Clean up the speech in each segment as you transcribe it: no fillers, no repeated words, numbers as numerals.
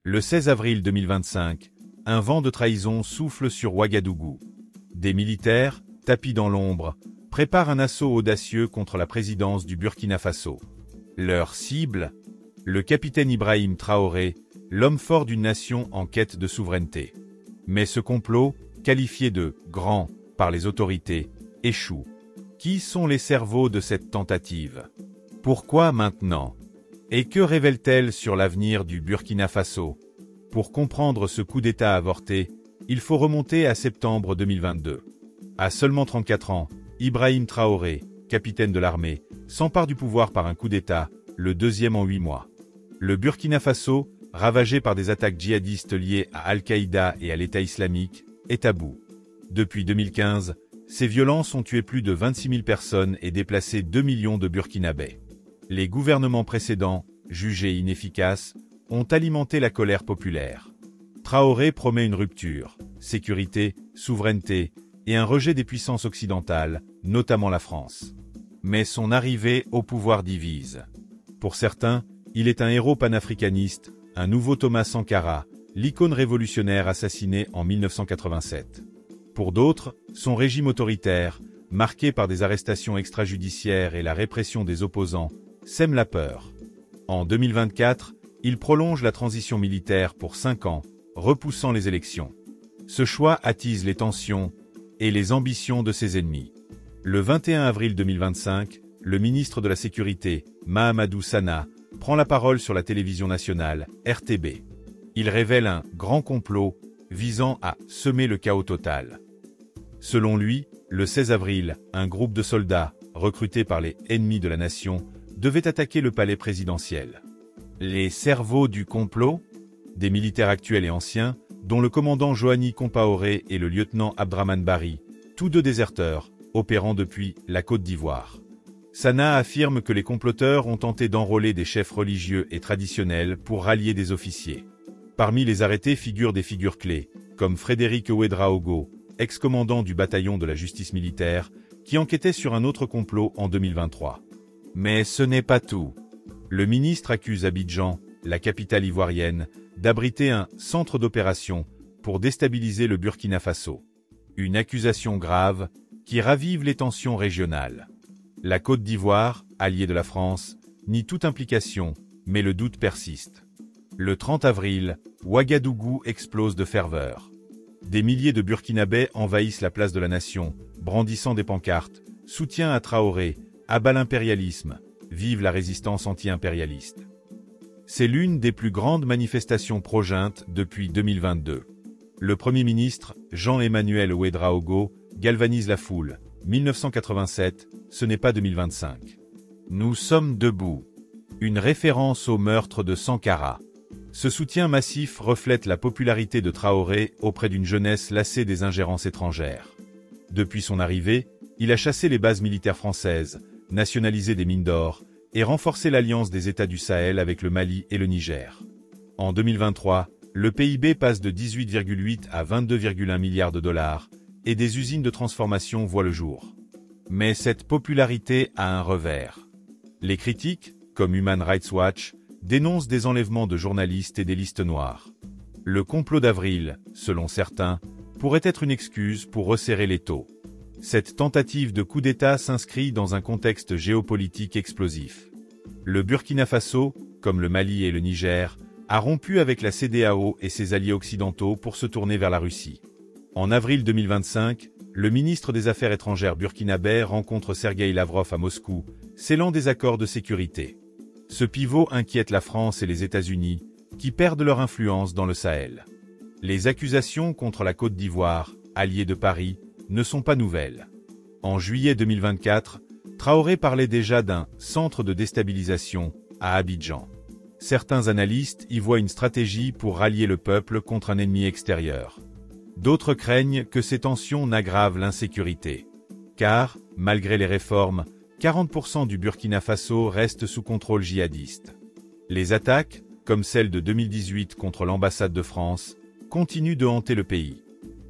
Le 16 avril 2025, un vent de trahison souffle sur Ouagadougou. Des militaires, tapis dans l'ombre, préparent un assaut audacieux contre la présidence du Burkina Faso. Leur cible? Le capitaine Ibrahim Traoré, l'homme fort d'une nation en quête de souveraineté. Mais ce complot, qualifié de « grand » par les autorités, échoue. Qui sont les cerveaux de cette tentative? Pourquoi maintenant? Et que révèle-t-elle sur l'avenir du Burkina Faso? Pour comprendre ce coup d'État avorté, il faut remonter à septembre 2022. À seulement 34 ans, Ibrahim Traoré, capitaine de l'armée, s'empare du pouvoir par un coup d'État, le deuxième en 8 mois. Le Burkina Faso, ravagé par des attaques djihadistes liées à Al-Qaïda et à l'État islamique, est à bout. Depuis 2015, ces violences ont tué plus de 26 000 personnes et déplacé 2 millions de Burkinabés. Les gouvernements précédents, jugés inefficaces, ont alimenté la colère populaire. Traoré promet une rupture, sécurité, souveraineté et un rejet des puissances occidentales, notamment la France. Mais son arrivée au pouvoir divise. Pour certains, il est un héros panafricaniste, un nouveau Thomas Sankara, l'icône révolutionnaire assassinée en 1987. Pour d'autres, son régime autoritaire, marqué par des arrestations extrajudiciaires et la répression des opposants, sème la peur. En 2024, il prolonge la transition militaire pour 5 ans, repoussant les élections. Ce choix attise les tensions et les ambitions de ses ennemis. Le 21 avril 2025, le ministre de la Sécurité, Mahamadou Sana, prend la parole sur la télévision nationale, RTB. Il révèle un « grand complot » visant à « semer le chaos total ». Selon lui, le 16 avril, un groupe de soldats, recrutés par les « ennemis de la nation », devait attaquer le palais présidentiel. Les cerveaux du complot? Des militaires actuels et anciens, dont le commandant Johanny Compaoré et le lieutenant Abdraman Bari, tous deux déserteurs, opérant depuis la Côte d'Ivoire. Sana affirme que les comploteurs ont tenté d'enrôler des chefs religieux et traditionnels pour rallier des officiers. Parmi les arrêtés figurent des figures clés, comme Frédéric Ouédraogo, ex-commandant du bataillon de la justice militaire, qui enquêtait sur un autre complot en 2023. Mais ce n'est pas tout. Le ministre accuse Abidjan, la capitale ivoirienne, d'abriter un « centre d'opération » pour déstabiliser le Burkina Faso. Une accusation grave, qui ravive les tensions régionales. La Côte d'Ivoire, alliée de la France, nie toute implication, mais le doute persiste. Le 30 avril, Ouagadougou explose de ferveur. Des milliers de Burkinabés envahissent la place de la Nation, brandissant des pancartes « Soutien à Traoré »,« Abat l'impérialisme »,« Vive la résistance anti-impérialiste ». C'est l'une des plus grandes manifestations pro-junte depuis 2022. Le Premier ministre, Jean-Emmanuel Ouédraogo, galvanise la foule. 1987, ce n'est pas 2025. Nous sommes debout. Une référence au meurtre de Sankara. Ce soutien massif reflète la popularité de Traoré auprès d'une jeunesse lassée des ingérences étrangères. Depuis son arrivée, il a chassé les bases militaires françaises, nationalisé des mines d'or, et renforcé l'alliance des États du Sahel avec le Mali et le Niger. En 2023, le PIB passe de 18,8 à 22,1 milliards de dollars, et des usines de transformation voient le jour. Mais cette popularité a un revers. Les critiques, comme Human Rights Watch, dénoncent des enlèvements de journalistes et des listes noires. Le complot d'avril, selon certains, pourrait être une excuse pour resserrer l'étau. Cette tentative de coup d'État s'inscrit dans un contexte géopolitique explosif. Le Burkina Faso, comme le Mali et le Niger, a rompu avec la CEDEAO et ses alliés occidentaux pour se tourner vers la Russie. En avril 2025, le ministre des Affaires étrangères burkinabé rencontre Sergueï Lavrov à Moscou, scellant des accords de sécurité. Ce pivot inquiète la France et les États-Unis, qui perdent leur influence dans le Sahel. Les accusations contre la Côte d'Ivoire, alliée de Paris, ne sont pas nouvelles. En juillet 2024, Traoré parlait déjà d'un « centre de déstabilisation » à Abidjan. Certains analystes y voient une stratégie pour rallier le peuple contre un ennemi extérieur. D'autres craignent que ces tensions n'aggravent l'insécurité. Car, malgré les réformes, 40% du Burkina Faso reste sous contrôle djihadiste. Les attaques, comme celle de 2018 contre l'ambassade de France, continuent de hanter le pays.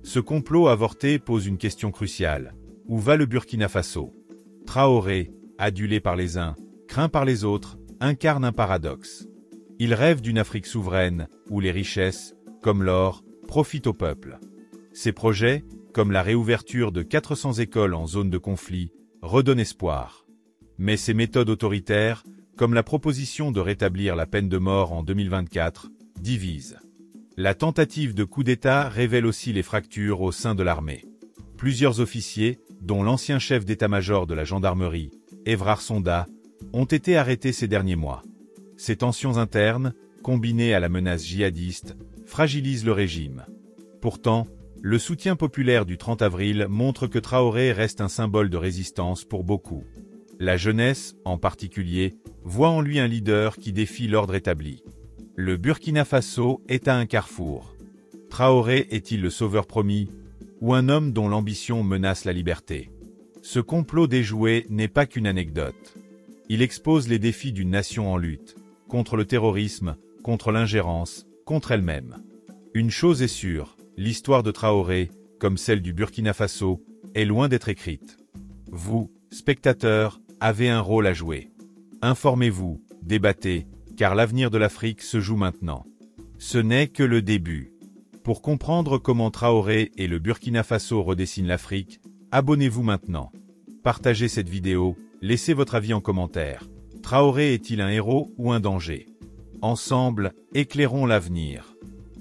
Ce complot avorté pose une question cruciale. Où va le Burkina Faso? Traoré, adulé par les uns, craint par les autres, incarne un paradoxe. Il rêve d'une Afrique souveraine, où les richesses, comme l'or, profitent au peuple. Ses projets, comme la réouverture de 400 écoles en zone de conflit, redonnent espoir. Mais ses méthodes autoritaires, comme la proposition de rétablir la peine de mort en 2024, divisent. La tentative de coup d'État révèle aussi les fractures au sein de l'armée. Plusieurs officiers, dont l'ancien chef d'état-major de la gendarmerie, Evrard Sonda, ont été arrêtés ces derniers mois. Ces tensions internes, combinées à la menace djihadiste, fragilisent le régime. Pourtant, le soutien populaire du 30 avril montre que Traoré reste un symbole de résistance pour beaucoup. La jeunesse, en particulier, voit en lui un leader qui défie l'ordre établi. Le Burkina Faso est à un carrefour. Traoré est-il le sauveur promis, ou un homme dont l'ambition menace la liberté? Ce complot déjoué n'est pas qu'une anecdote. Il expose les défis d'une nation en lutte, contre le terrorisme, contre l'ingérence, contre elle-même. Une chose est sûre, l'histoire de Traoré, comme celle du Burkina Faso, est loin d'être écrite. Vous, spectateurs, avez un rôle à jouer. Informez-vous, débattez, car l'avenir de l'Afrique se joue maintenant. Ce n'est que le début. Pour comprendre comment Traoré et le Burkina Faso redessinent l'Afrique, abonnez-vous maintenant. Partagez cette vidéo, laissez votre avis en commentaire. Traoré est-il un héros ou un danger? Ensemble, éclairons l'avenir.